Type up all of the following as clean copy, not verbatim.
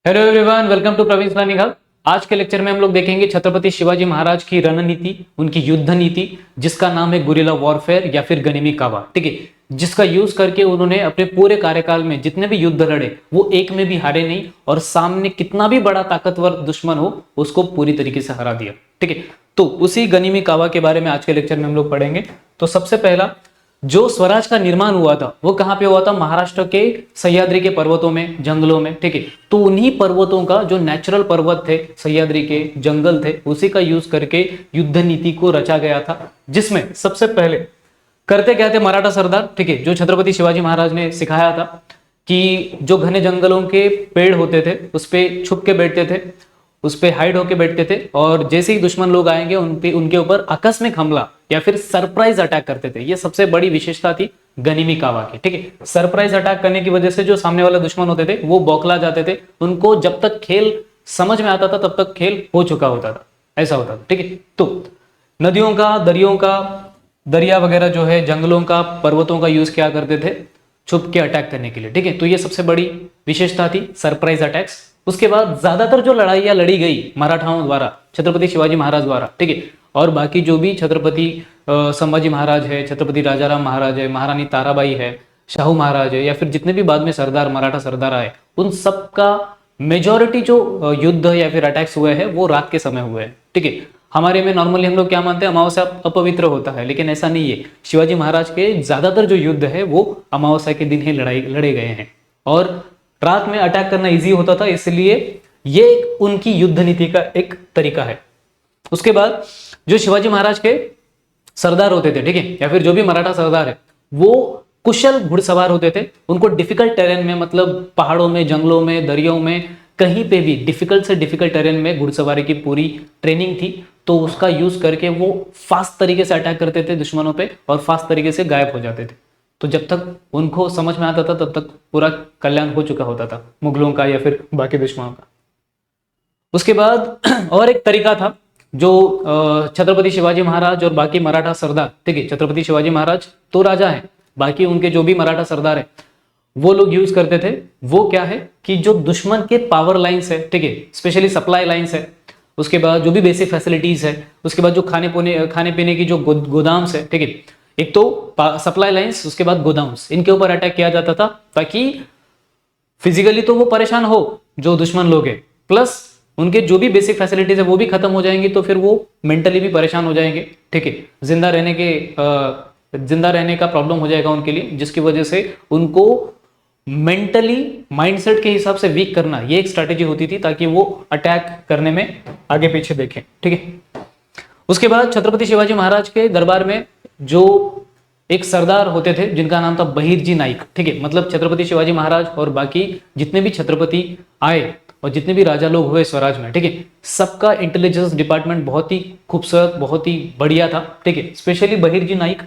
Hello everyone, welcome to Praveen planning hub. आज के lecture में हम लोग देखेंगे छत्रपति शिवाजी महाराज की रणनीति, उनकी युद्ध नीति, जिसका नाम है गुरिल्ला वॉरफेयर या फिर गनिमी कावा। ठीक है, जिसका यूज करके उन्होंने अपने पूरे कार्यकाल में जितने भी युद्ध लड़े वो एक में भी हारे नहीं और सामने कितना भी बड़ा ताकतवर दुश्मन हो उसको पूरी तरीके से हरा दिया। ठीक है, तो उसी गनिमी कावा के बारे में आज के लेक्चर में हम लोग पढ़ेंगे। तो सबसे पहला जो स्वराज का निर्माण हुआ था वो कहां पे हुआ था? महाराष्ट्र के सह्याद्री के पर्वतों में, जंगलों में। ठीक है, तो उन्हीं पर्वतों का जो नेचुरल पर्वत थे, सह्याद्री के जंगल थे, उसी का यूज करके युद्ध नीति को रचा गया था, जिसमें सबसे पहले करते क्या थे मराठा सरदार। ठीक है, जो छत्रपति शिवाजी महाराज ने सिखाया था कि जो घने जंगलों के पेड़ होते थे उस पे छुप के बैठते थे, उस पे हाइड होके बैठते थे और जैसे ही दुश्मन लोग आएंगे उनके ऊपर आकस्मिक हमला या फिर सरप्राइज अटैक करते थे। ये सबसे बड़ी विशेषता थी गनिमी कावा की। ठीक है, सरप्राइज अटैक करने की वजह से जो सामने वाले दुश्मन होते थे वो बौखला जाते थे, उनको जब तक खेल समझ में आता था तब तक खेल हो चुका होता था, ऐसा होता था। ठीक है, तो नदियों का, दरियों का, दरिया वगैरह जो है, जंगलों का, पर्वतों का यूज क्या करते थे? छुप के अटैक करने के लिए। ठीक है, तो ये सबसे बड़ी विशेषता थी, सरप्राइज अटैक्स। उसके बाद ज्यादातर जो लड़ाइयां लड़ी गई मराठाओं द्वारा, छत्रपति शिवाजी महाराज द्वारा, ठीक है, और बाकी जो भी छत्रपति संभाजी महाराज है, छत्रपति राजाराम महाराज है, महारानी ताराबाई है, शाहू महाराज है, या फिर जितने भी बाद में सरदार, मराठा सरदार आए, उन सब का मेजोरिटी जो युद्ध या फिर अटैक्स हुए हैं वो रात के समय हुए हैं। ठीक है, हमारे में नॉर्मली हम लोग क्या मानते हैं? अमावस्या अपवित्र होता है, लेकिन ऐसा नहीं है। शिवाजी महाराज के ज्यादातर जो युद्ध है वो अमावस्या के दिन ही लड़े गए हैं और रात में अटैक करना इजी होता था, इसलिए ये उनकी युद्ध नीति का एक तरीका है। उसके बाद जो शिवाजी महाराज के सरदार होते थे, ठीक है, या फिर जो भी मराठा सरदार है, वो कुशल घुड़सवार होते थे। उनको डिफिकल्ट टेरेन में, मतलब पहाड़ों में, जंगलों में, दरियाओं में, कहीं पे भी डिफिकल्ट से डिफिकल्ट टेरेन में घुड़सवारी की पूरी ट्रेनिंग थी, तो उसका यूज करके वो फास्ट तरीके से अटैक करते थे दुश्मनों पे और फास्ट तरीके से गायब हो जाते थे। तो जब तक उनको समझ में आता था तब तक पूरा कल्याण हो चुका होता था मुगलों का या फिर बाकी दुश्मनों का। उसके बाद और एक तरीका था जो छत्रपति शिवाजी महाराज और बाकी मराठा सरदार, ठीक है, छत्रपति शिवाजी महाराज तो राजा हैं, बाकी उनके जो भी मराठा सरदार हैं वो लोग यूज करते थे। वो क्या है कि जो दुश्मन के पावर लाइंस है, ठीक है, स्पेशली सप्लाई लाइंस है, उसके बाद जो भी बेसिक फैसिलिटीज है, उसके बाद जो खाने पीने की जो गोदाम्स है, ठीक है, एक तो सप्लाई लाइंस, उसके बाद गोदाम्स, इनके ऊपर अटैक किया जाता था ताकि फिजिकली तो वो परेशान हो जो दुश्मन लोग हैं, प्लस उनके जो भी बेसिक फैसिलिटीज है वो भी खत्म हो जाएंगी, तो फिर वो मेंटली भी परेशान हो जाएंगे। ठीक है, जिंदा रहने का प्रॉब्लम हो जाएगा उनके लिए, जिसकी वजह से उनको मेंटली माइंडसेट के हिसाब से वीक करना, ये एक स्ट्रैटेजी होती थी ताकि वो अटैक करने में आगे पीछे देखें। ठीक है, उसके बाद छत्रपति शिवाजी महाराज के दरबार में जो एक सरदार होते थे जिनका नाम था बहिर्जी नाइक। ठीक है, मतलब छत्रपति शिवाजी महाराज और बाकी जितने भी छत्रपति आए और जितने भी राजा लोग हुए स्वराज में, ठीक है, सबका इंटेलिजेंस डिपार्टमेंट बहुत ही खूबसूरत, बहुत ही बढ़िया था। ठीक है, स्पेशली बहिर्जी नाइक,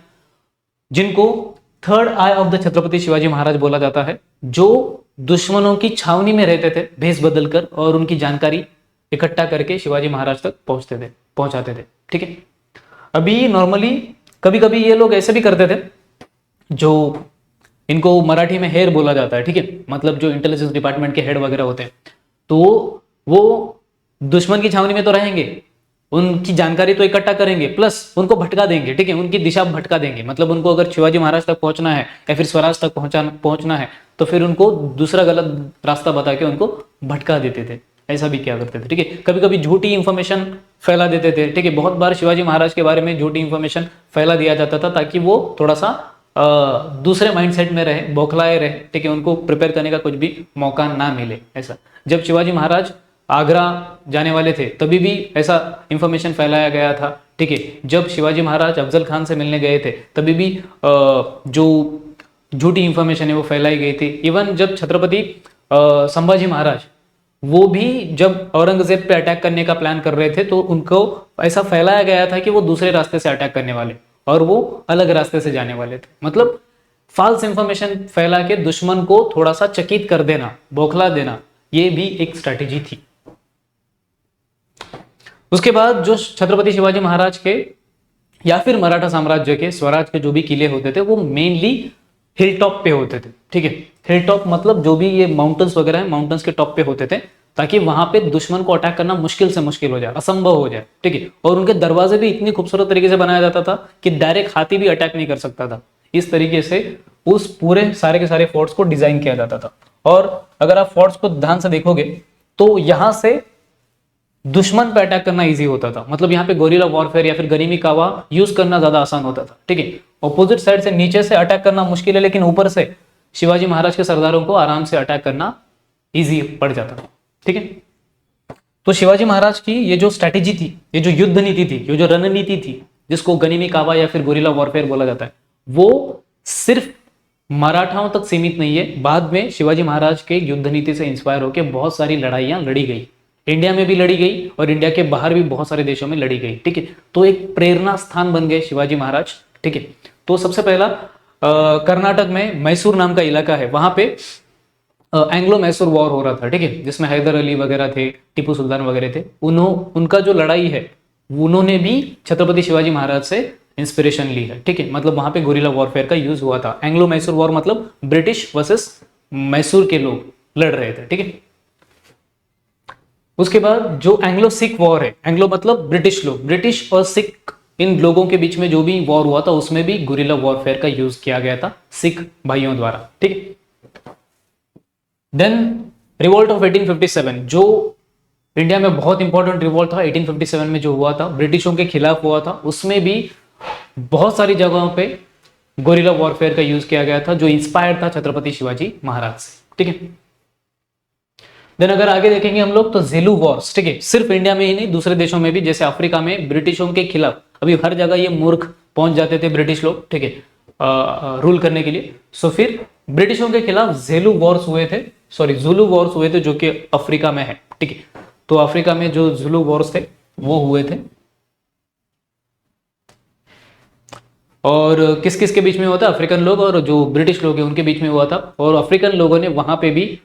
जिनको third eye of the Chhatrapati Shivaji Maharaj बोला जाता है, जो दुश्मनों की छावनी में रहते थे भेष बदलकर और उनकी जानकारी इकट्ठा करके शिवाजी महाराज तक पहुंचाते थे। ठीक है, अभी नॉर्मली कभी कभी ये लोग ऐसे भी करते थे, जो इनको मराठी में हेड बोला जाता है, ठीक है, मतलब जो इंटेलिजेंस डिपार्टमेंट के हेड वगैरह होते हैं, तो वो दुश्मन की छावनी में तो रहेंगे, उनकी जानकारी तो इकट्ठा करेंगे, प्लस उनको भटका देंगे। ठीक है, उनकी दिशा भटका देंगे, मतलब उनको अगर शिवाजी महाराज तक पहुंचना है या फिर स्वराज तक पहुंचना है तो फिर उनको दूसरा गलत रास्ता बता के उनको भटका देते थे। ऐसा भी क्या करते थे। ठीक है, कभी कभी झूठी इंफॉर्मेशन फैला देते थे। ठीक है, बहुत बार शिवाजी महाराज के बारे में झूठी इंफॉर्मेशन फैला दिया जाता था ताकि वो थोड़ा सा दूसरे माइंडसेट में रहे, बौखलाए रहे। ठीक है, उनको प्रिपेयर करने का कुछ भी मौका ना मिले। ऐसा जब शिवाजी महाराज आगरा जाने वाले थे तभी भी ऐसा इंफॉर्मेशन फैलाया गया था। ठीक है, जब शिवाजी महाराज अफजल खान से मिलने गए थे तभी भी जो झूठी इंफॉर्मेशन है वो फैलाई गई थी। इवन जब छत्रपति संभाजी महाराज वो भी जब औरंगजेब पे अटैक करने का प्लान कर रहे थे तो उनको ऐसा फैलाया गया था कि वो दूसरे रास्ते से अटैक करने वाले और वो अलग रास्ते से जाने वाले थे। मतलब फॉल्स इंफॉर्मेशन फैला के दुश्मन को थोड़ा सा चकित कर देना, बौखला देना, ये भी एक स्ट्रैटेजी थी। उसके बाद जो छत्रपति शिवाजी महाराज के या फिर मराठा साम्राज्य के स्वराज के जो भी किले होते थे वो मेनली हिल टॉप पे होते थे। ठीक है, हिल टॉप मतलब जो भी ये माउंटेन्स वगैरह है, माउंटेन्स के टॉप पे होते थे ताकि वहां पे दुश्मन को अटैक करना मुश्किल से मुश्किल हो जाए, असंभव हो जाए, ठीक है। और उनके दरवाजे भी इतनी खूबसूरत तरीके से बनाया जाता था कि डायरेक्ट हाथी भी अटैक नहीं कर सकता था। इस तरीके से उस पूरे सारे के सारे फोर्ट्स को डिजाइन किया जाता था। और अगर आप फोर्ट्स को ध्यान से देखोगे तो यहां से दुश्मन पे अटैक करना इजी होता था, मतलब यहाँ पे गोरिल्ला वॉरफेयर या फिर गनिमी कावा यूज करना ज्यादा आसान होता था, ठीक है। ऑपोजिट साइड से नीचे से अटैक करना मुश्किल है, लेकिन ऊपर से शिवाजी महाराज के सरदारों को आराम से अटैक करना इजी पड़ जाता था, ठीक है। तो शिवाजी महाराज की ये जो स्ट्रैटेजी थी, ये जो युद्ध नीति थी, ये जो रणनीति थी, जिसको गनिमी कावा या फिर गोरिल्ला वॉरफेयर बोला जाता है, वो सिर्फ मराठाओं तक सीमित नहीं है। बाद में शिवाजी महाराज के युद्ध नीति से इंस्पायर होकर बहुत सारी लड़ाइयां लड़ी गई, इंडिया में भी लड़ी गई और इंडिया के बाहर भी बहुत सारे देशों में लड़ी गई, ठीक है। तो एक प्रेरणा स्थान बन गए शिवाजी महाराज, ठीक है। तो सबसे पहला कर्नाटक में मैसूर नाम का इलाका है, वहां पे एंग्लो मैसूर वॉर हो रहा था, ठीक है, जिसमें हैदर अली वगैरह थे, टीपू सुल्तान वगैरह थे। उनका जो लड़ाई है उन्होंने भी छत्रपति शिवाजी महाराज से इंस्पिरेशन ली है, ठीक है। मतलब वहां पे गोरिल्ला वॉरफेयर का यूज हुआ था। एंग्लो मैसूर वॉर मतलब ब्रिटिश वर्सेस मैसूर के लोग लड़ रहे थे, ठीक है। उसके बाद जो एंग्लो सिख वॉर है, एंग्लो मतलब ब्रिटिश लोग, ब्रिटिश और सिख इन लोगों के बीच में जो भी वॉर हुआ था उसमें भी गुरिल्ला वॉरफेयर का यूज किया गया था सिख भाइयों द्वारा, ठीक है। देन रिवोल्ट ऑफ 1857, जो इंडिया में बहुत इंपॉर्टेंट रिवोल्ट था 1857 में जो हुआ था, ब्रिटिशों के खिलाफ हुआ था। उसमें भी बहुत सारी जगहों पे गोरिल्ला वॉरफेयर का यूज किया गया था, जो इंस्पायर था छत्रपति शिवाजी महाराज से, ठीक है। देन अगर आगे देखेंगे हम लोग तो ज़ेलू वॉर्स, ठीक है, सिर्फ इंडिया में ही नहीं दूसरे देशों में भी, जैसे अफ्रीका में ब्रिटिशों के खिलाफ अभी हर जगह ये मूर्ख पहुंच जाते थे ब्रिटिश लोग, ठीक है, रूल करने के लिए। सो फिर ब्रिटिशों के खिलाफ ज़ेलू वॉर्स हुए थे, सॉरी ज़ुलू वॉर्स हुए थे, जो कि अफ्रीका में है, ठीक है। तो अफ्रीका में जो ज़ुलू वॉर्स थे वो हुए थे। और किस किस के बीच में हुआ था? अफ्रीकन लोग और जो ब्रिटिश लोग हैं उनके बीच में हुआ था। और अफ्रीकन लोगों ने वहां पे भी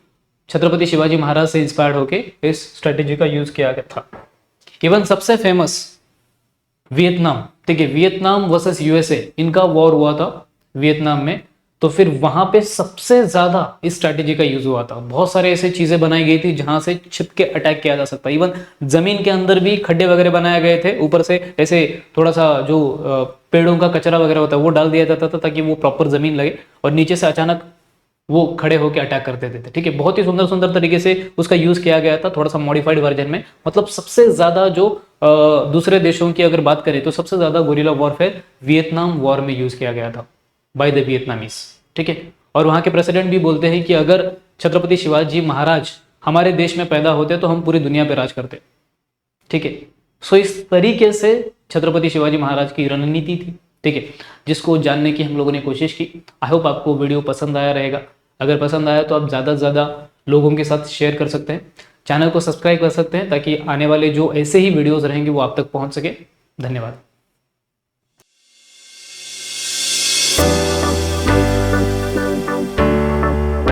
छत्रपति शिवाजी महाराज से इंस्पायर्ड होकर इस स्ट्रेटेजी का यूज किया गया था। इवन सबसे फेमस वियतनाम, ठीक है, वियतनाम वर्सेस यूएसए, इनका वॉर हुआ था वियतनाम में। तो फिर वहां पे सबसे ज्यादा इस स्ट्रैटेजी का यूज हुआ था। बहुत सारे ऐसे चीजें बनाई गई थी जहां से छिप के अटैक किया जा सकता है। इवन जमीन के अंदर भी खड्डे वगैरह बनाए गए थे, ऊपर से ऐसे थोड़ा सा जो पेड़ों का कचरा वगैरह होता है वो डाल दिया जाता था ताकि वो प्रॉपर जमीन लगे, और नीचे से अचानक वो खड़े होकर अटैक कर देते थे, ठीक है। बहुत ही सुंदर सुंदर तरीके से उसका यूज किया गया था, थोड़ा सा मॉडिफाइड वर्जन में। मतलब सबसे ज्यादा जो दूसरे देशों की अगर बात करें तो सबसे ज्यादा गोरिल्ला वॉरफेयर वियतनाम वॉर में यूज किया गया था बाय द वियतनामीज, ठीक है। और वहां के प्रेसिडेंट भी बोलते हैं कि अगर छत्रपति शिवाजी महाराज हमारे देश में पैदा होते तो हम पूरी दुनिया पे राज करते, ठीक है। सो इस तरीके से छत्रपति शिवाजी महाराज की रणनीति थी, ठीक है, जिसको जानने की हम लोगों ने कोशिश की। आई होप आपको वीडियो पसंद आया रहेगा। अगर पसंद आया तो आप ज़्यादा से ज़्यादा लोगों के साथ शेयर कर सकते हैं, चैनल को सब्सक्राइब कर सकते हैं ताकि आने वाले जो ऐसे ही वीडियोस रहेंगे वो आप तक पहुंच सके। धन्यवाद।